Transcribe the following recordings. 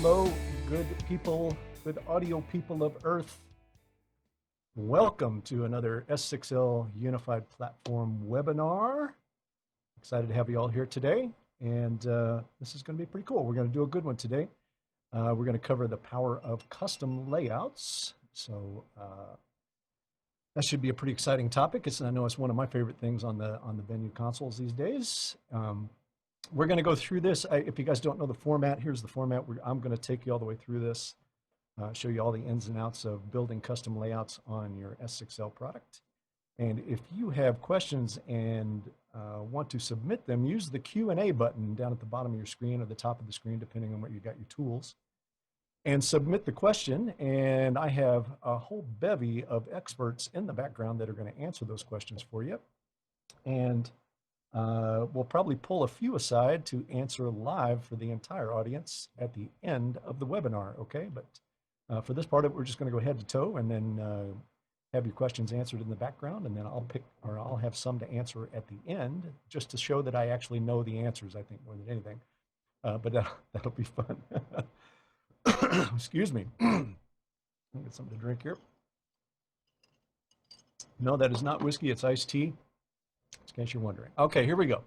hello, good people, good audio people of Earth. Welcome to another S6L Unified Platform webinar. Excited to have you all here today, and this is going to be pretty cool. We're going to do a good one today. We're going to cover the power of custom layouts. So that should be a pretty exciting topic. I know it's one of my favorite things on the Venue consoles these days. We're going to go through this. If you guys don't know the format, here's the format. I'm going to take you all the way through this, show you all the ins and outs of building custom layouts on your S6L product. And if you have questions and want to submit them, use the Q&A button down at the bottom of your screen or the top of the screen, depending on what you got your tools, and submit the question. And I have a whole bevy of experts in the background that are going to answer those questions for you. And we'll probably pull a few aside to answer live for the entire audience at the end of the webinar, okay? But for this part of it, we're just going to go head to toe and then have your questions answered in the background, and then I'll have some to answer at the end, just to show that I actually know the answers, I think, more than anything. But that'll be fun. Excuse me. Let me get something to drink here. No, that is not whiskey, it's iced tea, in case you're wondering. Okay, here we go.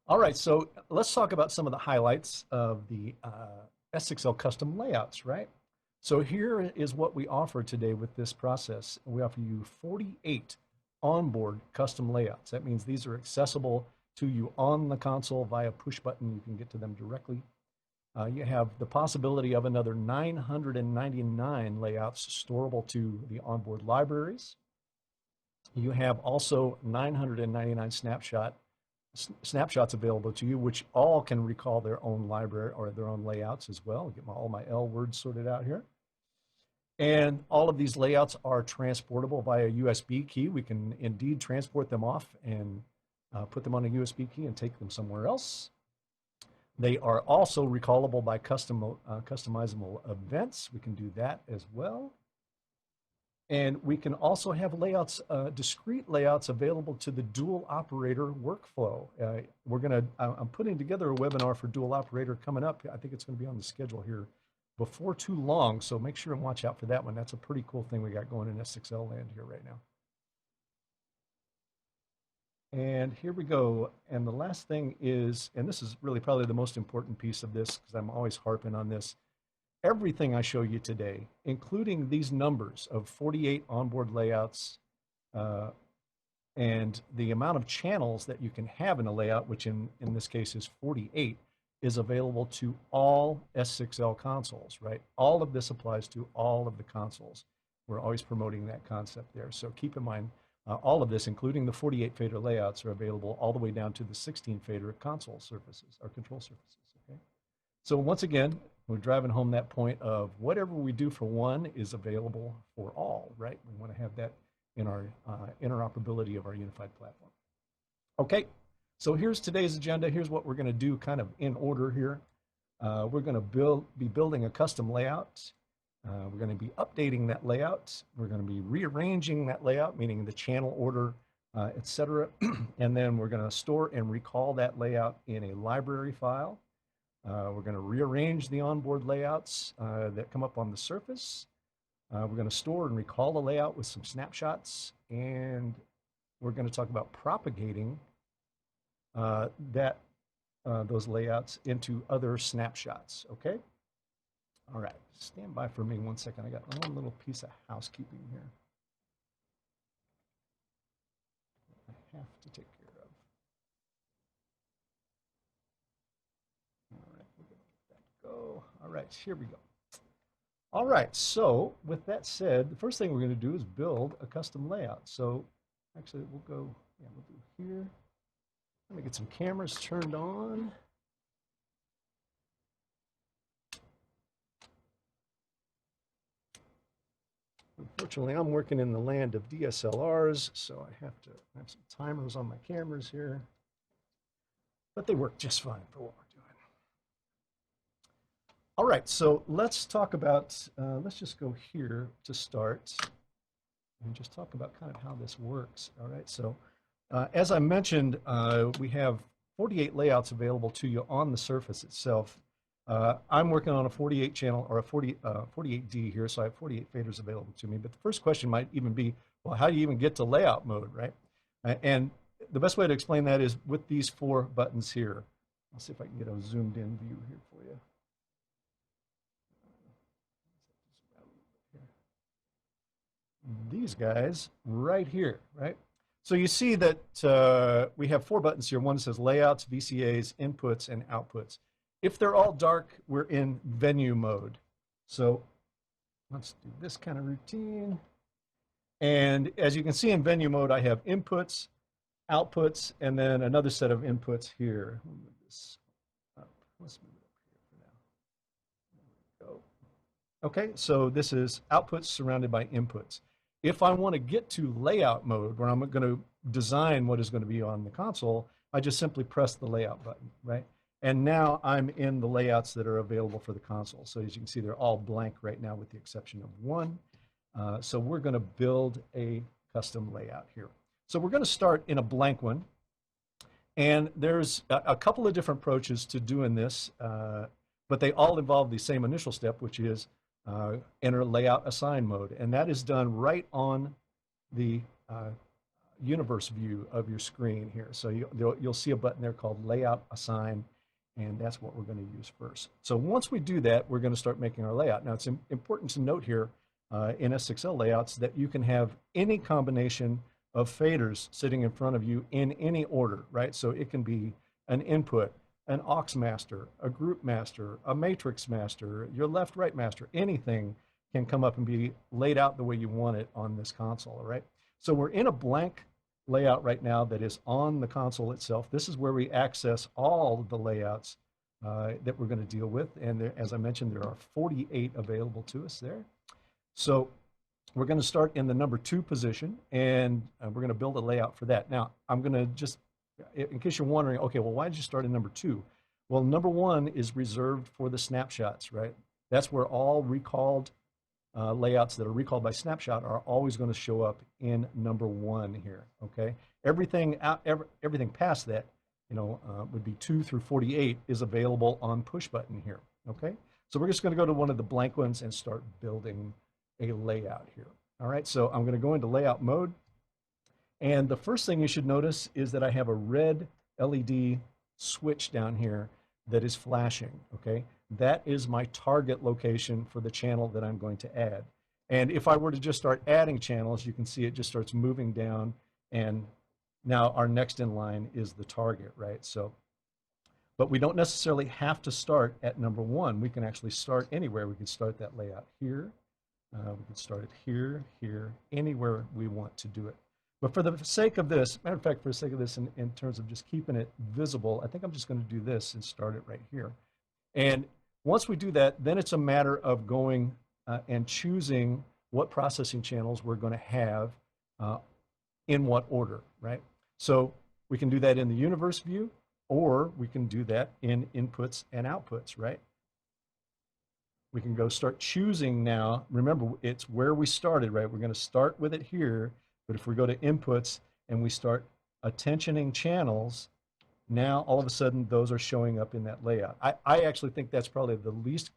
All right, so let's talk about some of the highlights of the S6L custom layouts, right? So here is what we offer today with this process. We offer you 48 onboard custom layouts. That means these are accessible to you on the console via push button. You can get to them directly. You have the possibility of another 999 layouts storable to the onboard libraries. You have also 999 snapshots available to you, which all can recall their own library or their own layouts as well. I'll get all my L words sorted out here. And all of these layouts are transportable via USB key. We can indeed transport them off and put them on a USB key and take them somewhere else. They are also recallable by customizable events. We can do that as well. And we can also have layouts, discrete layouts available to the dual operator workflow. I'm putting together a webinar for dual operator coming up. I think it's going to be on the schedule here before too long, so make sure and watch out for that one. That's a pretty cool thing we got going in S6L land here right now. And here we go. And the last thing is, and this is really probably the most important piece of this, because I'm always harping on this, everything I show you today, including these numbers of 48 onboard layouts and the amount of channels that you can have in a layout, which in this case is 48, is available to all S6L consoles, right? All of this applies to all of the consoles. We're always promoting that concept there. So keep in mind, all of this, including the 48 fader layouts, are available all the way down to the 16 fader console surfaces, or control surfaces, okay? So once again, we're driving home that point of whatever we do for one is available for all, right? We want to have that in our interoperability of our unified platform. Okay, so here's today's agenda. Here's what we're going to do kind of in order here. We're going to be building a custom layout. We're going to be updating that layout. We're going to be rearranging that layout, meaning the channel order, etc. And then we're going to store and recall that layout in a library file. We're going to rearrange the onboard layouts that come up on the surface. We're going to store and recall the layout with some snapshots, and we're going to talk about propagating those layouts into other snapshots, okay? All right, stand by for me 1 second. I got one little piece of housekeeping here I have to take care of. All right, we're going to let that go. All right, here we go. All right, so with that said, the first thing we're going to do is build a custom layout. So actually, we'll do here. Let me get some cameras turned on. Unfortunately, I'm working in the land of DSLRs, so I have some timers on my cameras here. But they work just fine for what we're doing. All right, so let's talk about, let's just go here to start and just talk about kind of how this works. All right, so as I mentioned, we have 48 layouts available to you on the surface itself. I'm working on a 48 channel or a 48D here, so I have 48 faders available to me. But the first question might even be, well, how do you even get to layout mode, right? And the best way to explain that is with these 4 buttons here. I'll see if I can get a zoomed in view here for you. These guys right here, right? So you see that we have 4 buttons here. One says layouts, VCAs, inputs, and outputs. If they're all dark, we're in venue mode. So let's do this kind of routine. And as you can see in venue mode, I have inputs, outputs, and then another set of inputs here. Let me move this up. Let's move it up here for now. There we go. Okay, so this is outputs surrounded by inputs. If I want to get to layout mode, where I'm going to design what is going to be on the console, I just simply press the layout button, right? And now I'm in the layouts that are available for the console. So as you can see, they're all blank right now with the exception of one. So we're going to build a custom layout here. So we're going to start in a blank one. And there's a couple of different approaches to doing this, but they all involve the same initial step, which is enter layout assign mode. And that is done right on the universe view of your screen here. So you'll see a button there called layout assign, and that's what we're going to use first. So once we do that, we're going to start making our layout. Now it's important to note here in S6L layouts that you can have any combination of faders sitting in front of you in any order, right? So it can be an input, an aux master, a group master, a matrix master, your left-right master, anything can come up and be laid out the way you want it on this console, all right? So we're in a blank layout right now that is on the console itself. This is where we access all the layouts that we're going to deal with. And there, as I mentioned, there are 48 available to us there. So we're going to start in the number 2 position, and we're going to build a layout for that. Now, I'm going to just, in case you're wondering, okay, well, why did you start in number 2? Well, number 1 is reserved for the snapshots, right? That's where all recalled layouts that are recalled by snapshot are always going to show up in number 1 here, okay? Everything past that, would be 2 through 48 is available on push button here, okay? So we're just going to go to one of the blank ones and start building a layout here. All right, so I'm going to go into layout mode. And the first thing you should notice is that I have a red LED switch down here that is flashing, okay? That is my target location for the channel that I'm going to add. And if I were to just start adding channels, you can see it just starts moving down, and now our next in line is the target, right? So, but we don't necessarily have to start at number 1. We can actually start anywhere. We can start that layout here. We can start it here, here, anywhere we want to do it. But for the sake of this, matter of fact, for the sake of this, in terms of just keeping it visible, I think I'm just going to do this and start it right here. And once we do that, then it's a matter of going and choosing what processing channels we're going to have in what order, right? So we can do that in the universe view, or we can do that in inputs and outputs, right? We can go start choosing now. Remember, it's where we started, right? We're going to start with it here, but if we go to inputs and we start attentioning channels, now all of a sudden those are showing up in that layout. I actually think that's probably the least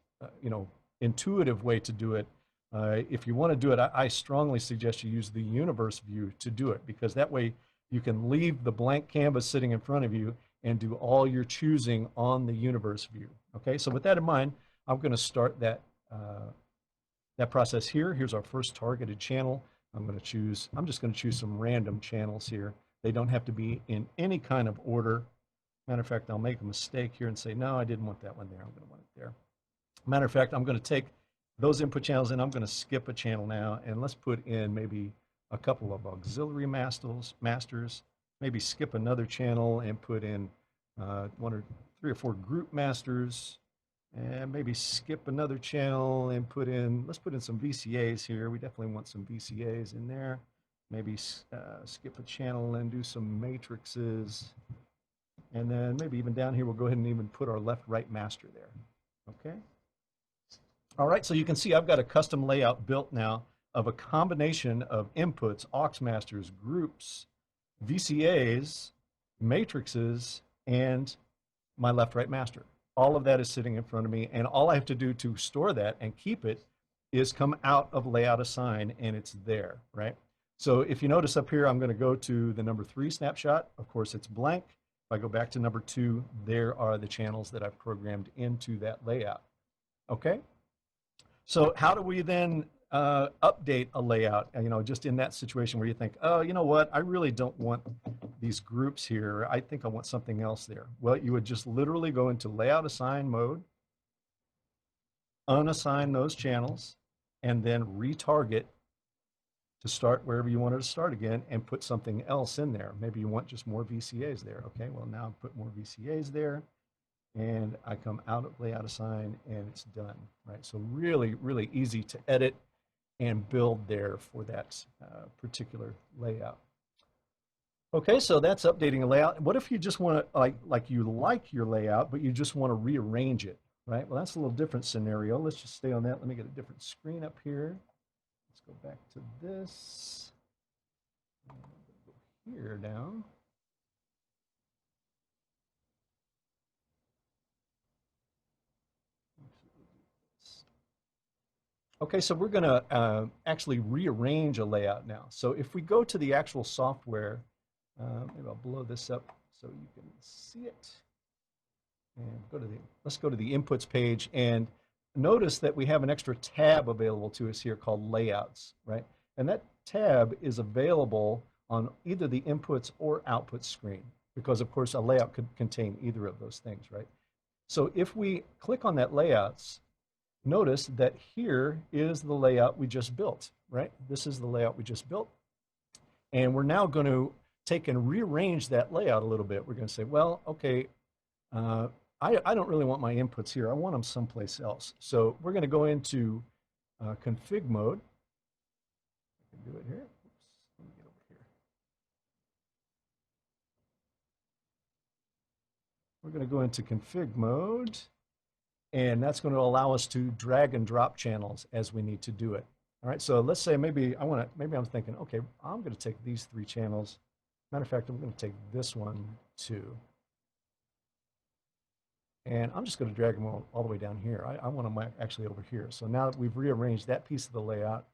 intuitive way to do it. If you want to do it, I strongly suggest you use the universe view to do it, because that way you can leave the blank canvas sitting in front of you and do all your choosing on the universe view. Okay, so with that in mind, I'm going to start that process here. Here's our first targeted channel. I'm just going to choose some random channels here. They don't have to be in any kind of order. Matter of fact, I'll make a mistake here and say, no, I didn't want that one there. I'm going to want it there. Matter of fact, I'm going to take those input channels and I'm going to skip a channel now, and let's put in maybe a couple of auxiliary masters, maybe skip another channel and put in 1 or 3 or 4 group masters, and maybe skip another channel and let's put in some VCAs here. We definitely want some VCAs in there. Maybe skip a channel and do some matrices. And then maybe even down here, we'll go ahead and even put our left-right master there, okay? All right, so you can see I've got a custom layout built now of a combination of inputs, aux masters, groups, VCAs, matrices, and my left-right master. All of that is sitting in front of me, and all I have to do to store that and keep it is come out of layout assign, and it's there, right? So if you notice up here, I'm going to go to the number 3 snapshot. Of course, it's blank. If I go back to number 2, there are the channels that I've programmed into that layout. Okay? So how do we then update a layout, just in that situation where you think, oh, you know what, I really don't want these groups here. I think I want something else there. Well, you would just literally go into layout assign mode, unassign those channels, and then retarget to start wherever you wanted to start again and put something else in there. Maybe you want just more VCAs there. Okay, well, now put more VCAs there, and I come out of layout assign, and it's done, right? So really, really easy to edit and build there for that particular layout. Okay, so that's updating a layout. What if you just want to, like you like your layout, but you just want to rearrange it, right? Well, that's a little different scenario. Let's just stay on that. Let me get a different screen up here. Let's go back to this. Go here now. Okay, so we're going to actually rearrange a layout now. So if we go to the actual software, maybe I'll blow this up so you can see it. And let's go to the inputs page, and notice that we have an extra tab available to us here called layouts, right? And that tab is available on either the inputs or outputs screen, because of course a layout could contain either of those things, right? So if we click on that layouts, notice that here is the layout we just built, right? This is the layout we just built. And we're now going to take and rearrange that layout a little bit. We're going to say, well, okay, I don't really want my inputs here. I want them someplace else. So we're going to go into config mode. I can do it here. Oops, let me get over here. We're going to go into config mode. And that's going to allow us to drag and drop channels as we need to do it. All right, so let's say maybe I'm thinking, okay, I'm going to take these 3 channels. Matter of fact, I'm going to take this one too. And I'm just going to drag them all the way down here. I want them actually over here. So now that we've rearranged that piece of the layout,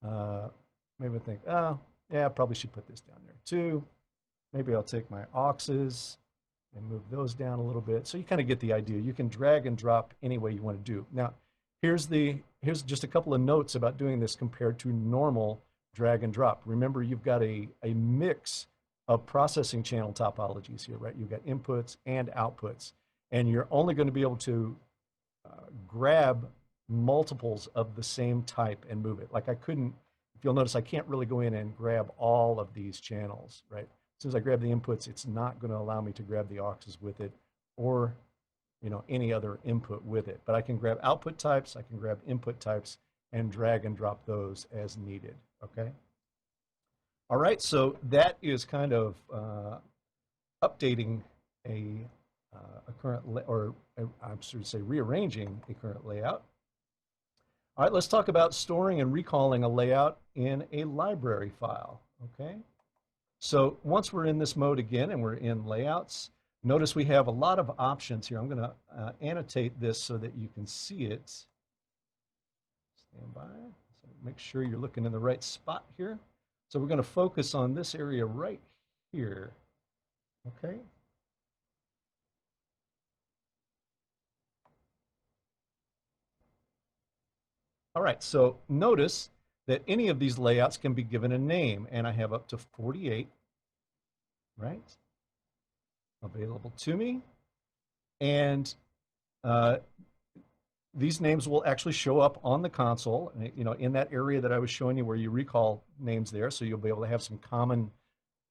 maybe I think, oh, yeah, I probably should put this down there too. Maybe I'll take my auxes and move those down a little bit. So you kind of get the idea. You can drag and drop any way you want to do. Now, here's just a couple of notes about doing this compared to normal drag and drop. Remember, you've got a mix of processing channel topologies here, right? You've got inputs and outputs, and you're only going to be able to grab multiples of the same type and move it. Like I couldn't, if you'll notice, I can't really go in and grab all of these channels, right? As soon as I grab the inputs, it's not going to allow me to grab the auxes with it or any other input with it. But I can grab output types, I can grab input types, and drag and drop those as needed, okay? All right, so that is kind of updating a current, I should say rearranging a current layout. All right, let's talk about storing and recalling a layout in a library file, okay? So once we're in this mode again and we're in layouts, notice we have a lot of options here. I'm going to annotate this so that you can see it. Stand by. So make sure you're looking in the right spot here. So we're going to focus on this area right here. Okay. All right, so notice that any of these layouts can be given a name, and I have up to 48, right, available to me. And these names will actually show up on the console, in that area that I was showing you where you recall names there, so you'll be able to have some common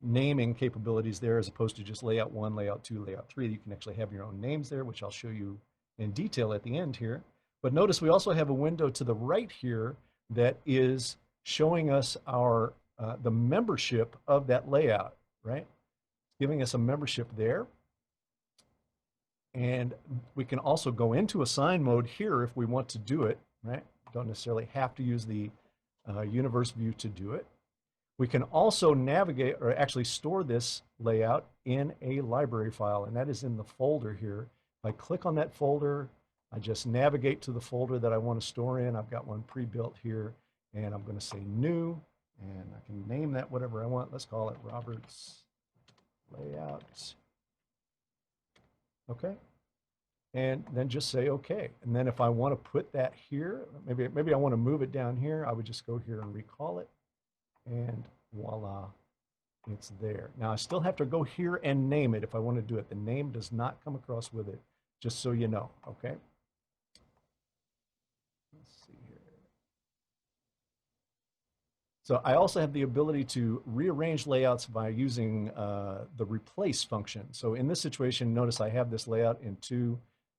naming capabilities there as opposed to just layout 1, layout 2, layout 3. You can actually have your own names there, which I'll show you in detail at the end here. But notice we also have a window to the right here that is showing us our the membership of that layout, right? Giving us a membership there. And we can also go into assign mode here if we want to do it, right? Don't necessarily have to use the universe view to do it. We can also navigate or actually store this layout in a library file, and that is in the folder here If I click on that folder, I just navigate to the folder that I want to store in. I've got one pre-built here, and I'm going to say new, and I can name that whatever I want. Let's call it Robert's Layout. Okay. And then just say okay. And then if I want to put that here, maybe I want to move it down here, I would just go here and recall it, and voila, it's there. Now I still have to go here and name it if I want to do it. The name does not come across with it, just so you know, okay? Let's see here. So I also have the ability to rearrange layouts by using the replace function. So in this situation, notice I have this layout in 2.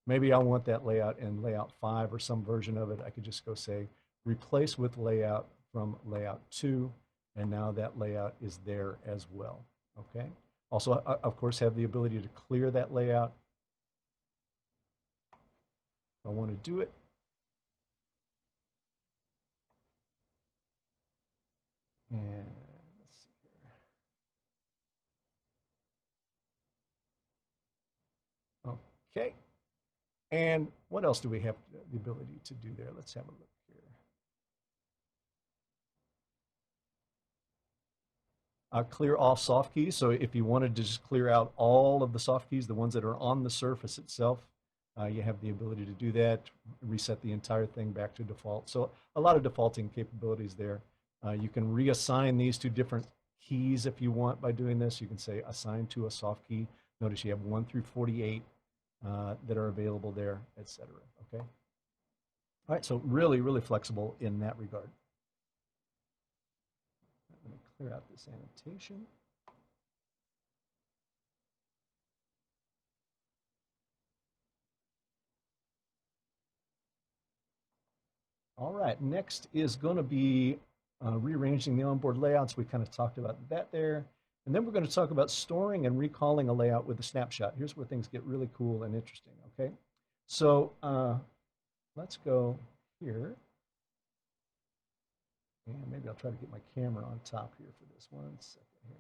Maybe I want that layout in layout 5 or some version of it. I could just go say replace with layout from layout 2, and now that layout is there as well, okay? Also, I, of course, have the ability to clear that layout. If I want to do it. And let's see here. Okay. And what else do we have the ability to do there? Let's have a look here. Clear all soft keys. So if you wanted to just clear out all of the soft keys, the ones that are on the surface itself, you have the ability to do that, reset the entire thing back to default. So a lot of defaulting capabilities there. You can reassign these to different keys if you want by doing this. You can say assign to a soft key. Notice you have 1 through 48 that are available there, etc. Okay. All right, so really, really flexible in that regard. Let me clear out this annotation. All right, next is going to be rearranging the onboard layouts. We kind of talked about that there. And then we're going to talk about storing and recalling a layout with a snapshot. Here's where things get really cool and interesting, okay? So let's go here. And maybe I'll try to get my camera on top here for this 1 second here.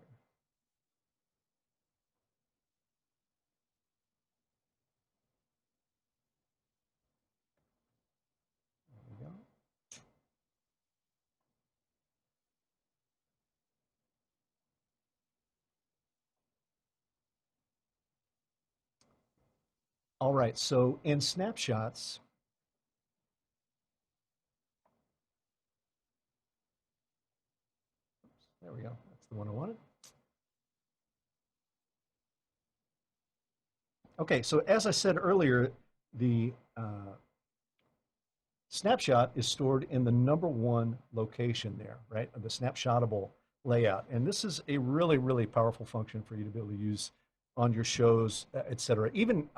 There we go. All right, so in snapshots, there we go. That's the one I wanted. Okay, so as I said earlier, the snapshot is stored in the #1 location there, right? The snapshotable layout. And this is a really, really powerful function for you to be able to use on your shows, et cetera. Even,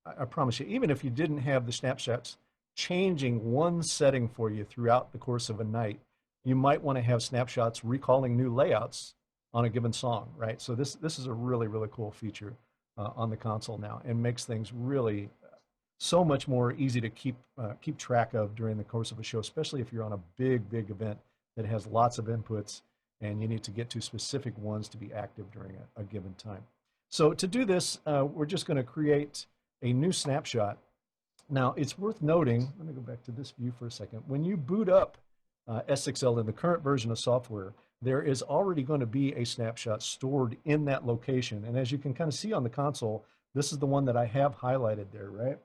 I promise you, even if you didn't have the snapshots changing one setting for you throughout the course of a night, you might want to have snapshots recalling new layouts on a given song, right? So this is a really, really cool feature on the console now, and makes things really so much more easy to keep track of during the course of a show, especially if you're on a big event that has lots of inputs and you need to get to specific ones to be active during a given time. So to do this, we're just going to create a new snapshot. Now, it's worth noting, let me go back to this view for a second. When you boot up S6L in the current version of software, there is already going to be a snapshot stored in that location. And as you can kind of see on the console, this is the one that I have highlighted there, right?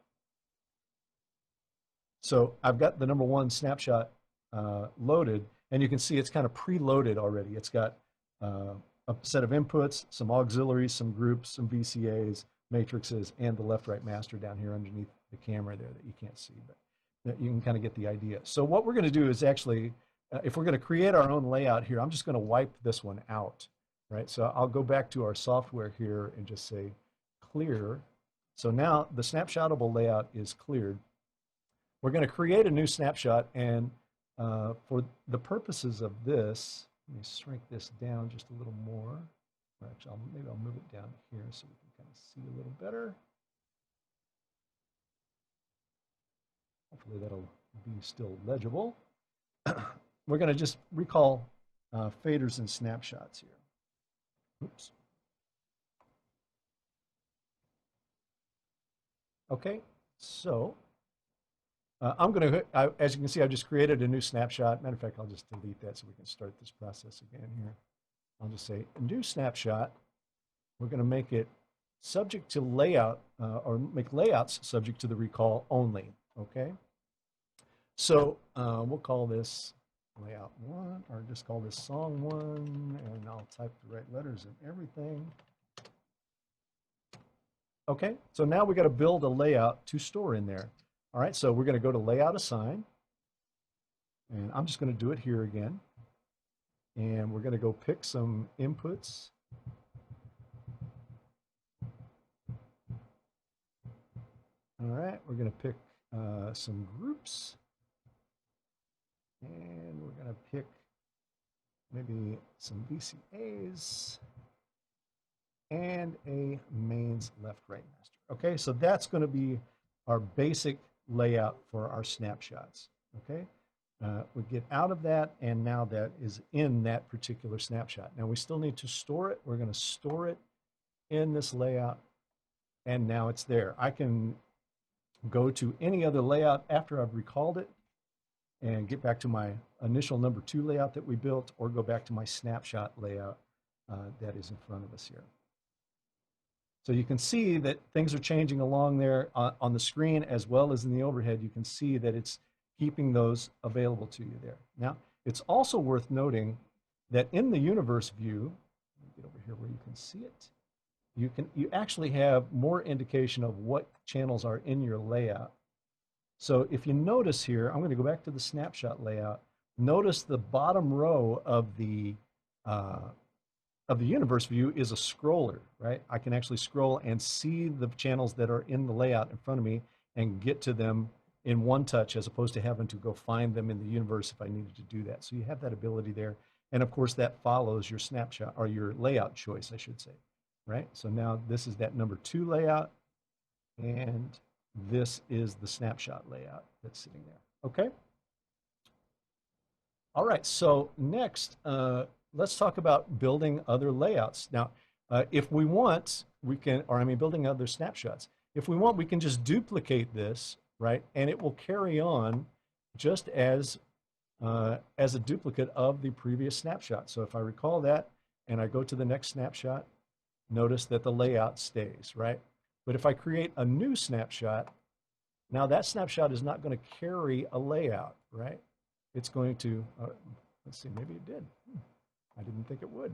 So I've got the #1 snapshot loaded, and you can see it's kind of preloaded already. It's got a set of inputs, some auxiliaries, some groups, some VCAs, matrices, and the left-right master down here underneath the camera there that you can't see, but you can kind of get the idea. So what we're going to do is actually, if we're going to create our own layout here, I'm just going to wipe this one out, right? So I'll go back to our software here and just say clear. So now the snapshotable layout is cleared. We're going to create a new snapshot, and for the purposes of this, let me shrink this down just a little more. Actually, maybe I'll move it down here so we can kind of see a little better. Hopefully that'll be still legible. We're going to just recall faders and snapshots here. Oops. Okay, so I'm going to, as you can see, I just created a new snapshot. Matter of fact, I'll just delete that so we can start this process again here. I'll just say new snapshot. We're going to make it subject to layout, or make layouts subject to the recall only. Okay. So we'll call this layout 1, or just call this song 1, and I'll type the right letters and everything. Okay, so now we got to build a layout to store in there. All right, so we're going to go to Layout Assign, and I'm just going to do it here again. And we're going to go pick some inputs. All right, we're going to pick some groups. And we're going to pick maybe some VCAs and a mains left-right master. Okay, so that's going to be our basic layout for our snapshots. Okay, we get out of that, and now that is in that particular snapshot. Now we still need to store it. We're going to store it in this layout, and now it's there. I can go to any other layout after I've recalled it and get back to my initial number 2 layout that we built, or go back to my snapshot layout that is in front of us here. So you can see that things are changing along there on the screen as well as in the overhead. You can see that it's keeping those available to you there. Now, it's also worth noting that in the universe view, get over here where you can see it, you actually have more indication of what channels are in your layout. So if you notice here, I'm going to go back to the snapshot layout. Notice the bottom row of the universe view is a scroller, right? I can actually scroll and see the channels that are in the layout in front of me and get to them in one touch, as opposed to having to go find them in the universe if I needed to do that. So you have that ability there. And of course, that follows your snapshot, or your layout choice, I should say, right? So now this is that number 2 layout, and this is the snapshot layout that's sitting there. Okay? All right, so next, let's talk about building other layouts. Now, if we want, we can, or I mean, building other snapshots. If we want, we can just duplicate this, right? And it will carry on just as a duplicate of the previous snapshot. So if I recall that, and I go to the next snapshot, notice that the layout stays, right? But if I create a new snapshot, now that snapshot is not going to carry a layout, right? It's going to, let's see, maybe it did. I didn't think it would.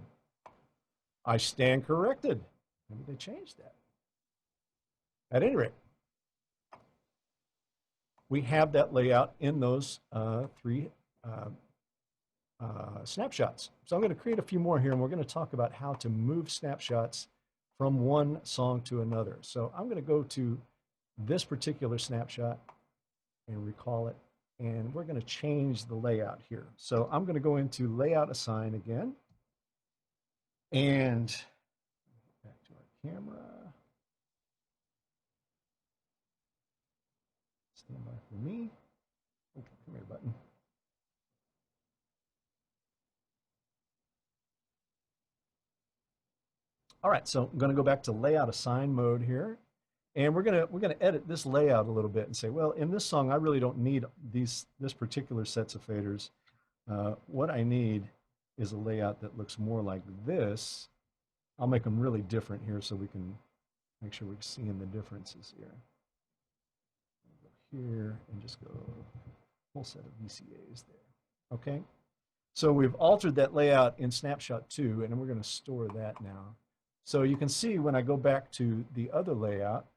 I stand corrected. Maybe they changed that. At any rate, we have that layout in those 3 snapshots. So I'm going to create a few more here, and we're going to talk about how to move snapshots from one song to another. So I'm going to go to this particular snapshot and recall it, and we're going to change the layout here. So I'm going to go into Layout Assign again, and back to our camera. Stand by for me. Oh, come here, button. All right, so I'm going to go back to Layout Assign mode here, and we're going to edit this layout a little bit and say, well, in this song, I really don't need this particular sets of faders. What I need is a layout that looks more like this. I'll make them really different here so we can make sure we're seeing the differences here. Go here and just go whole set of VCAs there. Okay, so we've altered that layout in Snapshot 2, and we're going to store that now. So you can see when I go back to the other layout,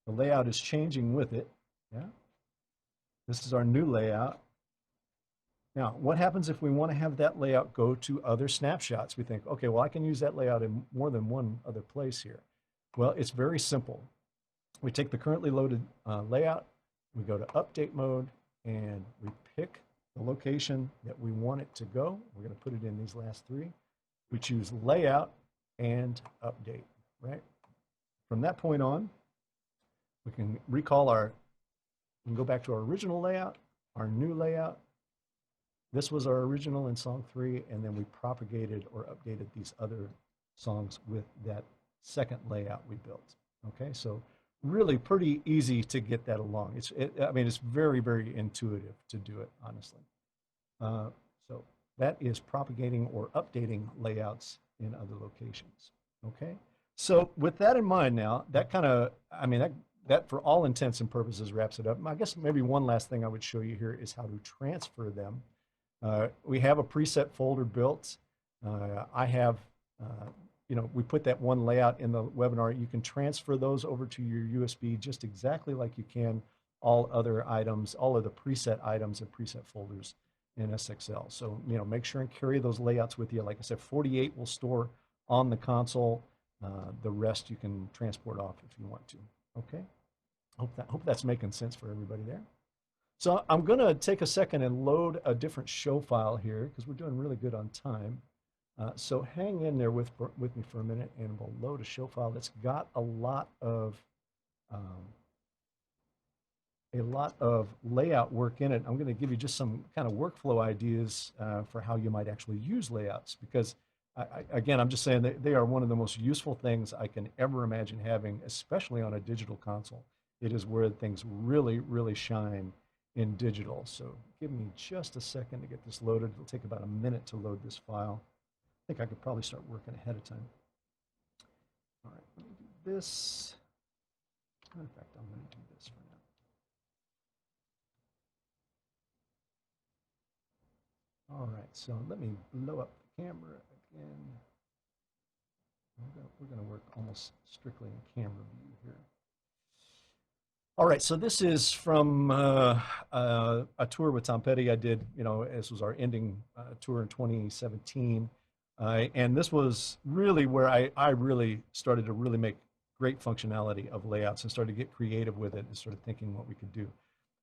the layout is changing with it. Yeah, this is our new layout. Now, what happens if we want to have that layout go to other snapshots? We think, okay, well, I can use that layout in more than one other place here. Well, it's very simple. We take the currently loaded layout, we go to Update mode, and we pick the location that we want it to go. We're going to put it in these last 3. We choose Layout and Update, right? From that point on, we can recall we can go back to our original layout, our new layout. This was our original in song 3, and then we propagated or updated these other songs with that second layout we built. Okay, so really pretty easy to get that along. I mean, it's very, very intuitive to do it, honestly. Uh, so that is propagating or updating layouts in other locations. Okay. So with that in mind now, that kind of, I mean, that for all intents and purposes wraps it up. I guess maybe one last thing I would show you here is how to transfer them. We have a preset folder built. I have, we put that one layout in the webinar. You can transfer those over to your USB just exactly like you can all other items, all of the preset items and preset folders in S6L. So, make sure and carry those layouts with you. Like I said, 48 will store on the console. The rest you can transport off if you want to. Okay. Hope that's making sense for everybody there. So I'm going to take a second and load a different show file here because we're doing really good on time. So hang in there with me for a minute, and we'll load a show file that's got a lot of layout work in it. I'm going to give you just some kind of workflow ideas for how you might actually use layouts, because again, I'm just saying that they are one of the most useful things I can ever imagine having, especially on a digital console. It is where things really, really shine in digital. So give me just a second to get this loaded. It'll take about a minute to load this file. I think I could probably start working ahead of time. All right, let me do this. In fact, I'm going to do this for now. All right, so let me blow up the camera again. We're going to work almost strictly in camera view here. All right, so this is from a tour with Tom Petty I did. This was our ending tour in 2017. And this was really where I really started to really make great functionality of layouts and started to get creative with it and started thinking what we could do.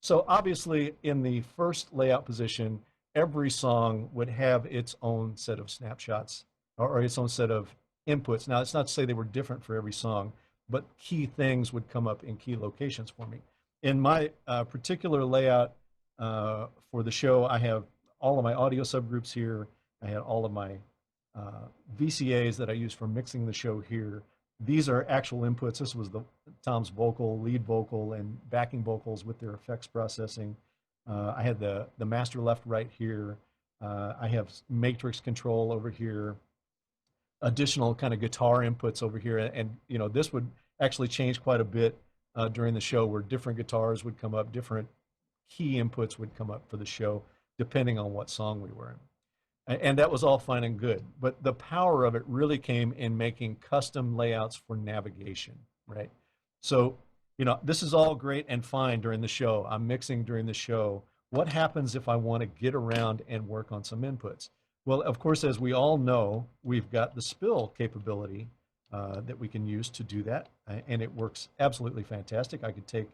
So obviously in the first layout position, every song would have its own set of snapshots or its own set of inputs. Now, it's not to say they were different for every song, but key things would come up in key locations for me. In my particular layout for the show, I have all of my audio subgroups here. I had all of my VCAs that I use for mixing the show here. These are actual inputs. This was Tom's vocal, lead vocal, and backing vocals with their effects processing. I had the master left right here. I have matrix control over here. Additional kind of guitar inputs over here, and this would actually change quite a bit during the show, where different guitars would come up, different key inputs would come up for the show, depending on what song we were in. And that was all fine and good, but the power of it really came in making custom layouts for navigation, right? So, this is all great and fine during the show. I'm mixing during the show. What happens if I want to get around and work on some inputs? Well, of course, as we all know, we've got the spill capability that we can use to do that, and it works absolutely fantastic. I could take,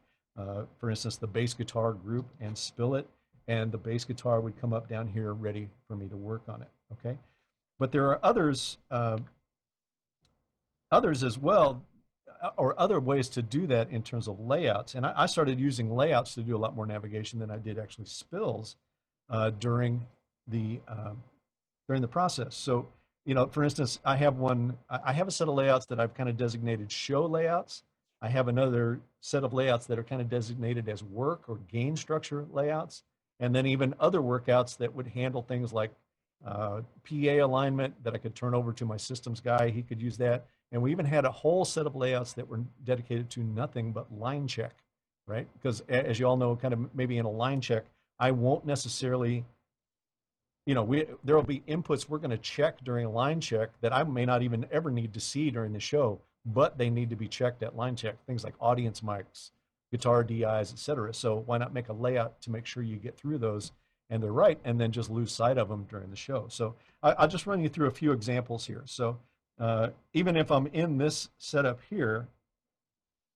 for instance, the bass guitar group and spill it, and the bass guitar would come up down here ready for me to work on it, okay? But there are others as well, or other ways to do that in terms of layouts. And I started using layouts to do a lot more navigation than I did actually spills during the process. So, for instance, I have a set of layouts that I've kind of designated show layouts. I have another set of layouts that are kind of designated as work or gain structure layouts. And then even other workouts that would handle things like PA alignment that I could turn over to my systems guy. He could use that. And we even had a whole set of layouts that were dedicated to nothing but line check, right? Because as you all know, kind of maybe in a line check, I won't necessarily, there will be inputs we're going to check during a line check that I may not even ever need to see during the show, but they need to be checked at line check, things like audience mics, guitar DIs, etc. So why not make a layout to make sure you get through those and they're right, and then just lose sight of them during the show. So I'll just run you through a few examples here. So even if I'm in this setup here,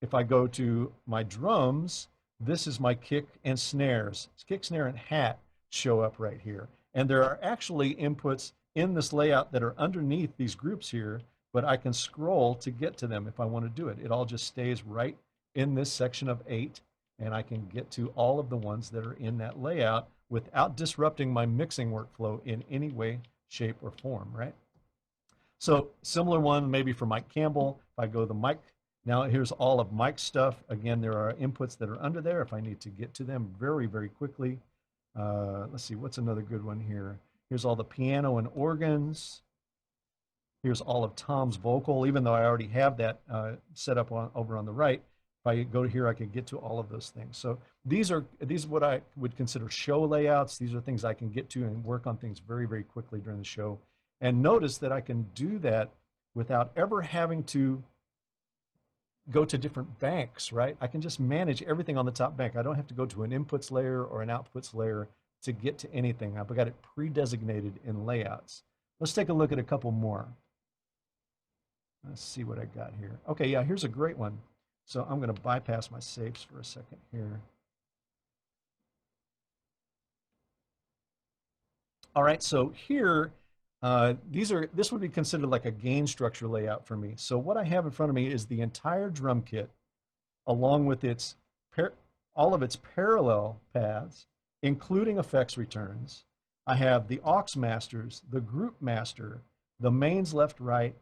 if I go to my drums, this is my kick and snares. Kick, snare, and hat show up right here. And there are actually inputs in this layout that are underneath these groups here, but I can scroll to get to them if I want to do it. It all just stays right in this section of 8, and I can get to all of the ones that are in that layout without disrupting my mixing workflow in any way, shape, or form, right? So similar one maybe for Mike Campbell. If I go to the mic Now here's all of Mike's stuff. Again, there are inputs that are under there if I need to get to them very, very quickly. Let's see, what's another good one here? Here's all the piano and organs. Here's all of Tom's vocal, even though I already have that set up over on the right. If I go to here, I can get to all of those things. So these are what I would consider show layouts. These are things I can get to and work on things very, very quickly during the show. And notice that I can do that without ever having to go to different banks, right? I can just manage everything on the top bank. I don't have to go to an inputs layer or an outputs layer to get to anything. I've got it pre-designated in layouts. Let's take a look at a couple more. Let's see what I got here. Okay, yeah, here's a great one. So I'm going to bypass my saves for a second here. All right, so here, this would be considered like a gain structure layout for me. So what I have in front of me is the entire drum kit, along with all of its parallel paths, including effects returns. I have the aux masters, the group master, the mains left, right,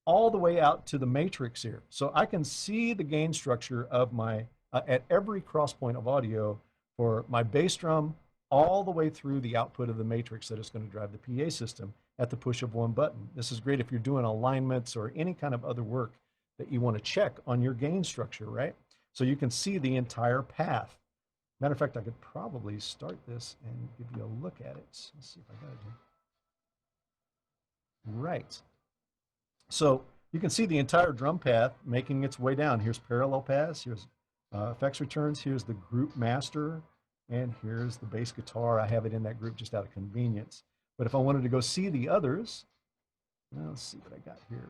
all the way out to the matrix here. So I can see the gain structure of my, at every cross point of audio for my bass drum, all the way through the output of the matrix that is going to drive the PA system at the push of one button. This is great if you're doing alignments or any kind of other work that you want to check on your gain structure, right? So you can see the entire path. Matter of fact, I could probably start this and give you a look at it. Let's see if I got it here. Right. So you can see the entire drum path making its way down. Here's parallel paths, here's effects returns, here's the group master, and here's the bass guitar. I have it in that group just out of convenience. But if I wanted to go see the others, well, let's see what I got here.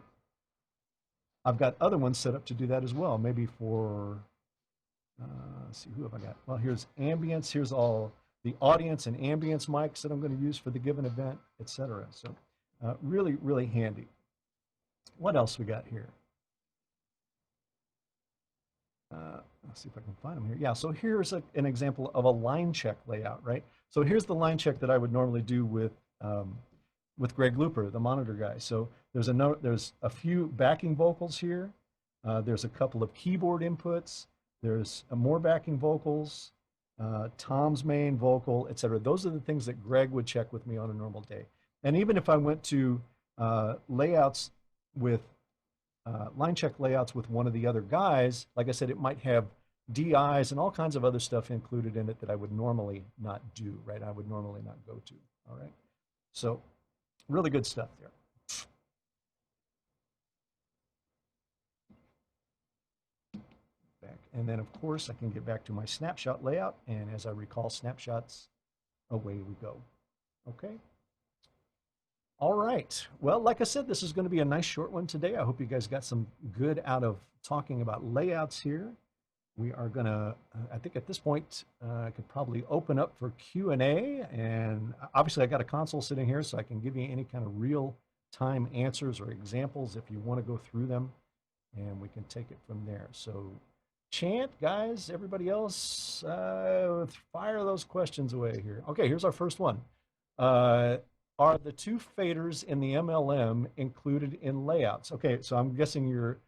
I've got other ones set up to do that as well. Maybe for, let's see, who have I got? Well, here's ambience. Here's all the audience and ambience mics that I'm going to use for the given event, etc. So really, really handy. What else we got here? Let's see if I can find them here. Yeah, so here's an example of a line check layout, right? So here's the line check that I would normally do with Greg Looper, the monitor guy. So there's a few backing vocals here. There's a couple of keyboard inputs. There's more backing vocals, Tom's main vocal, etc. Those are the things that Greg would check with me on a normal day. And even if I went to layouts with line check layouts with one of the other guys, like I said, it might have DIs and all kinds of other stuff included in it that I would normally not do, right? I would normally not go to, all right? So really good stuff there. Back. And then, of course, I can get back to my snapshot layout, and as I recall snapshots, away we go, okay? All right. Well, like I said, this is going to be a nice short one today. I hope you guys got some good out of talking about layouts here. We are going to, I think at this point, I could probably open up for Q&A. And obviously, I got a console sitting here, so I can give you any kind of real-time answers or examples if you want to go through them. And we can take it from there. So chant, guys, everybody else, fire those questions away here. Okay, here's our first one. Are the two faders in the MLM included in layouts? Okay, so I'm guessing you're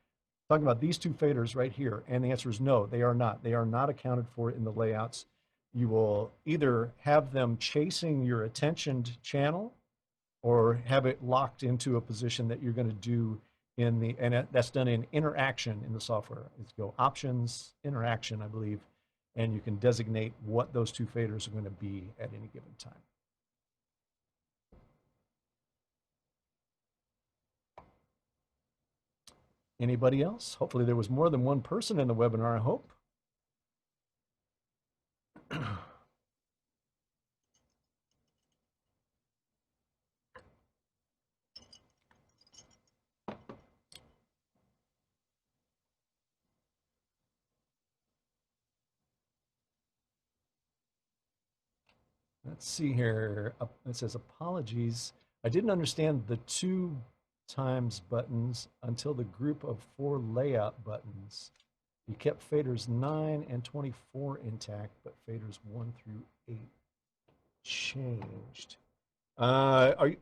talking about these two faders right here, and the answer is no, they are not. They are not accounted for in the layouts. You will either have them chasing your attentioned channel or have it locked into a position that you're going to do in the, and that's done in interaction in the software. It's go options, interaction, I believe, and you can designate what those two faders are going to be at any given time. Anybody else? Hopefully there was more than one person in the webinar, I hope. Let's see here. It says, apologies. I didn't understand the 2 times buttons until the group of 4 layout buttons. You kept faders 9 and 24 intact, but faders 1 through 8 changed. I'm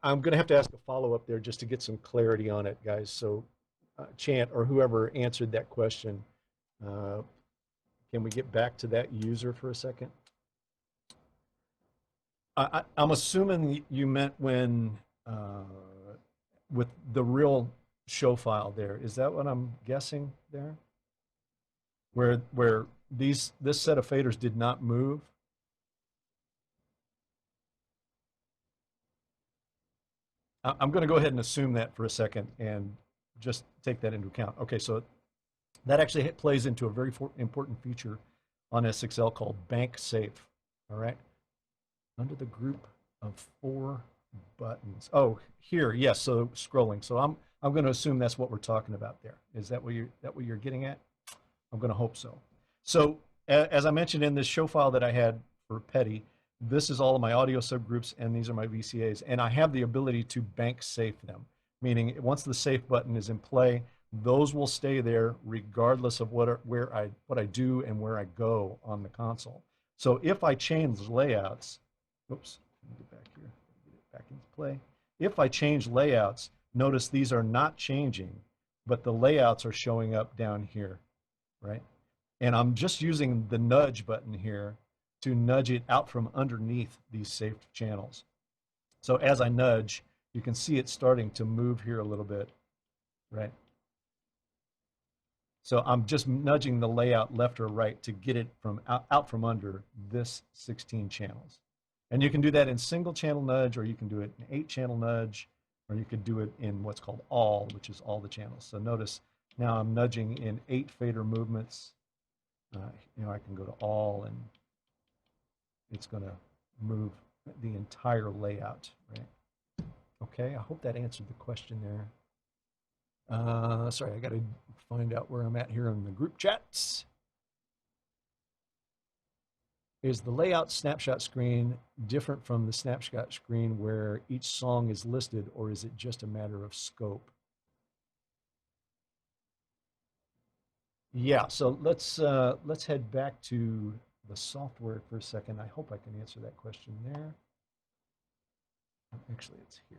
going to have to ask a follow-up there just to get some clarity on it, guys. So Chant or whoever answered that question, can we get back to that user for a second? I'm assuming you meant when with the real show file there. Is that what I'm guessing there? Where this set of faders did not move? I'm going to go ahead and assume that for a second and just take that into account. Okay, so that actually plays into a very important feature on S6L called bank safe. All right, under the group of 4 buttons. Oh, here, yes. So scrolling. So I'm going to assume that's what we're talking about there. Is that what you're getting at? I'm going to hope so. So as I mentioned in this show file that I had for Petty, this is all of my audio subgroups, and these are my VCAs, and I have the ability to bank safe them, meaning once the safe button is in play, those will stay there regardless of what I do and where I go on the console. So if I change layouts, oops, let me get back here, get it back into play. If I change layouts, notice these are not changing, but the layouts are showing up down here, right? And I'm just using the nudge button here to nudge it out from underneath these saved channels. So as I nudge, you can see it starting to move here a little bit, right? So I'm just nudging the layout left or right to get it from out from under this 16 channels. And you can do that in single channel nudge, or you can do it in 8-channel nudge, or you could do it in what's called all, which is all the channels. So notice now I'm nudging in 8 fader movements. I can go to all, and it's going to move the entire layout, right? Okay, I hope that answered the question there. Sorry, I got to find out where I'm at here in the group chats. Is the layout snapshot screen different from the snapshot screen where each song is listed, or is it just a matter of scope? Yeah, so let's head back to the software for a second. I hope I can answer that question there. Actually, it's here.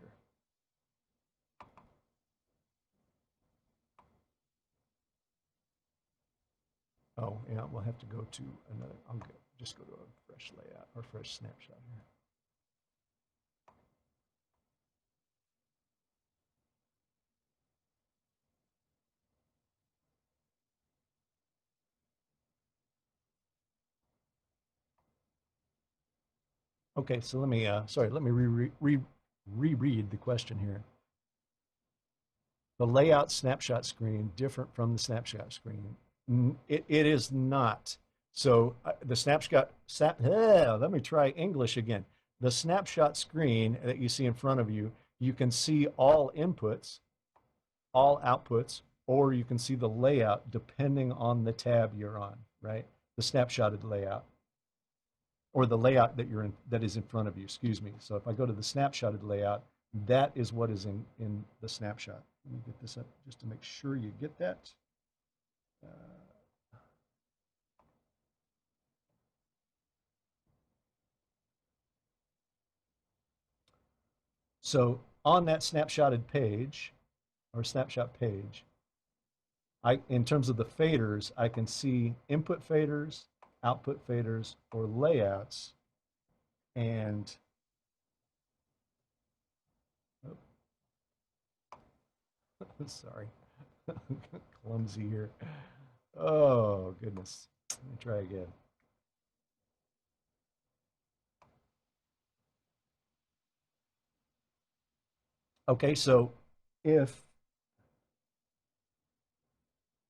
Oh, yeah, we'll have to go to another. I'm good. Just go to a fresh layout or fresh snapshot here. Okay, so let me, let me reread the question here. The layout snapshot screen different from the snapshot screen? It is not. So the snapshot, let me try English again. The snapshot screen that you see in front of you, you can see all inputs, all outputs, or you can see the layout depending on the tab you're on, right? The snapshotted layout, or the layout that is in front of you, excuse me. So if I go to the snapshotted layout, that is what is in the snapshot. Let me get this up just to make sure you get that. So on that snapshotted page, or snapshot page, in terms of the faders, I can see input faders, output faders, or layouts, and sorry, clumsy here. Oh, goodness. Let me try again. Okay, so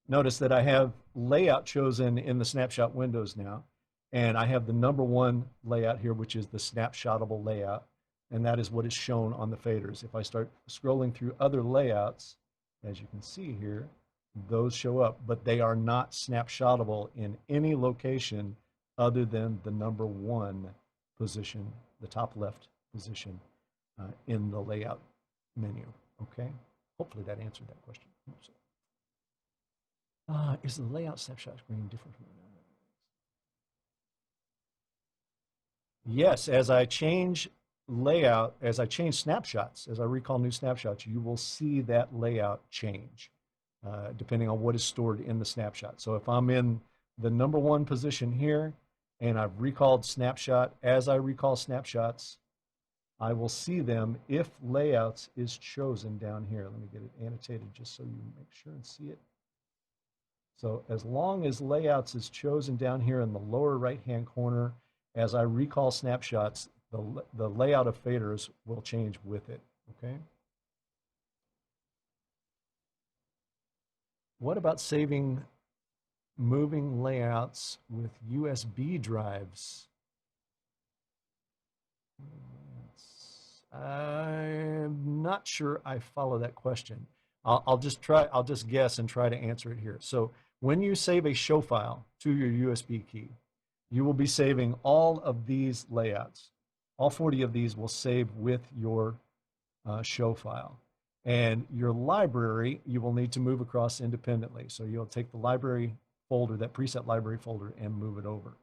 notice that I have layout chosen in the snapshot windows now, and I have the #1 layout here, which is the snapshotable layout, and that is what is shown on the faders. If I start scrolling through other layouts, as you can see here, those show up, but they are not snapshotable in any location other than the #1 position, the top left position in the layout menu. Okay, hopefully that answered that question. Is the layout snapshot screen different from Yes, as I change layout, as I change snapshots, as I recall new snapshots, you will see that layout change. depending on what is stored in the snapshot. So if I'm in the number one position here and I've recalled snapshot, as I recall snapshots, I will see them if layouts is chosen down here. Let me get it annotated just so you make sure and see it. So as long as layouts is chosen down here in the lower right-hand corner, as I recall snapshots, the layout of faders will change with it, okay? What about saving moving layouts with USB drives? I'm not sure I follow that question. I'll just guess and try to answer it here. So when you save a show file to your USB key, you will be saving all of these layouts. All 40 of these will save with your show file. And your library, you will need to move across independently. So you'll take the library folder, that preset library folder, and move it over.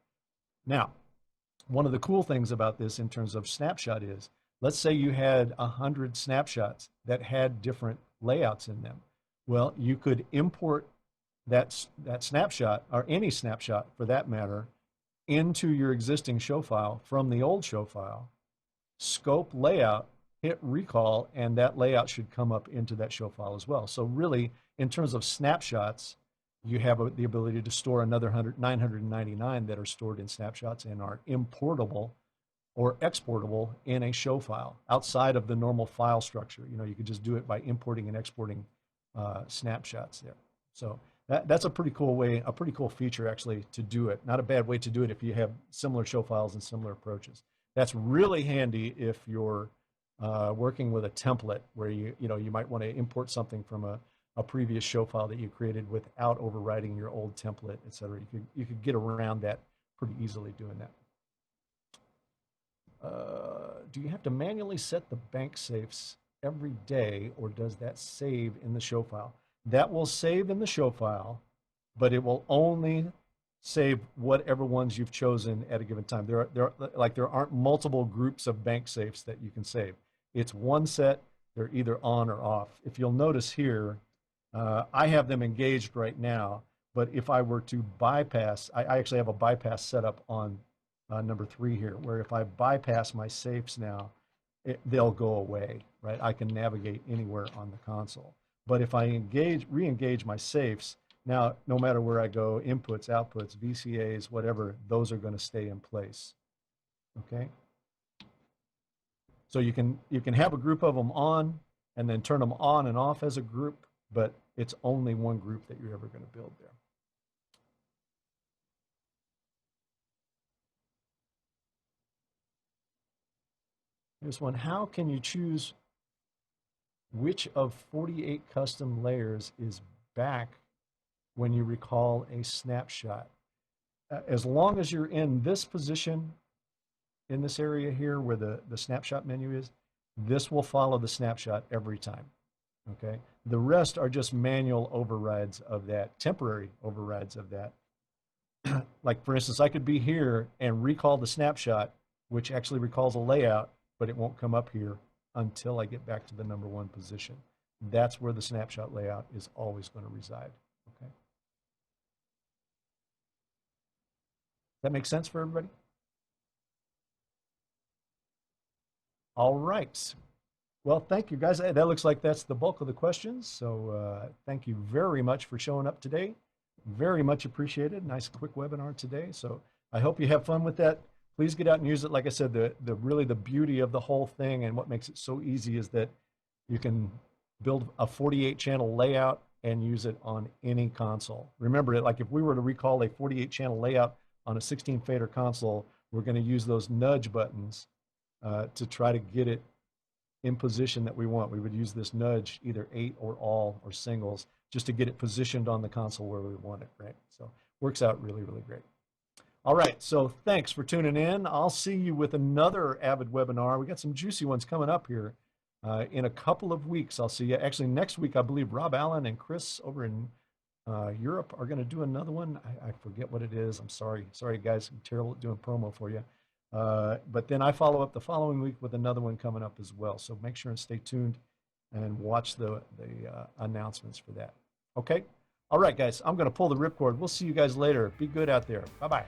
Now, one of the cool things about this in terms of snapshot is, let's say you had 100 snapshots that had different layouts in them. Well, you could import that snapshot, or any snapshot for that matter, into your existing show file from the old show file, scope layout, hit recall, and that layout should come up into that show file as well. So really, in terms of snapshots, you have the ability to store another 999 that are stored in snapshots and are importable or exportable in a show file outside of the normal file structure. You know, you could just do it by importing and exporting snapshots there. So that's a pretty cool way, a pretty cool feature actually to do it. Not a bad way to do it if you have similar show files and similar approaches. That's really handy if you're working with a template where you might want to import something from a previous show file that you created without overriding your old template, et cetera. You could get around that pretty easily doing that. Do you have to manually set the bank safes every day, or does that save in the show file? That will save in the show file, but it will only save whatever ones you've chosen at a given time. There aren't multiple groups of bank safes that you can save. It's one set. They're either on or off. If you'll notice here, I have them engaged right now, but if I were to bypass, I actually have a bypass set up on number 3 here, where if I bypass my safes now, they'll go away, right? I can navigate anywhere on the console. But if I re-engage my safes, now no matter where I go, inputs, outputs, VCAs, whatever, those are going to stay in place, okay? So you can have a group of them on and then turn them on and off as a group, but it's only one group that you're ever going to build there. Here's one. How can you choose which of 48 custom layers is back when you recall a snapshot? As long as you're in this position, in this area here where the snapshot menu is, this will follow the snapshot every time, okay? The rest are just manual overrides of that, temporary overrides of that. Like, for instance, I could be here and recall the snapshot, which actually recalls a layout, but it won't come up here until I get back to the number 1 position. That's where the snapshot layout is always going to reside, okay? That make sense for everybody? All right. Well, thank you, guys. That looks like that's the bulk of the questions. So thank you very much for showing up today. Very much appreciated. Nice quick webinar today. So I hope you have fun with that. Please get out and use it. Like I said, really the beauty of the whole thing and what makes it so easy is that you can build a 48 channel layout and use it on any console. Remember, like if we were to recall a 48 channel layout on a 16 fader console, we're going to use those nudge buttons to try to get it in position that we want. We would use this nudge, either 8 or all or singles, just to get it positioned on the console where we want it, right? So works out really, really great. All right, so thanks for tuning in. I'll see you with another Avid webinar. We got some juicy ones coming up here in a couple of weeks. I'll see you. Actually, next week, I believe Rob Allen and Chris over in Europe are going to do another one. I forget what it is. I'm sorry. Sorry, guys. I'm terrible at doing promo for you. But then I follow up the following week with another one coming up as well. So make sure and stay tuned and watch the announcements for that. Okay? All right, guys, I'm going to pull the ripcord. We'll see you guys later. Be good out there. Bye-bye.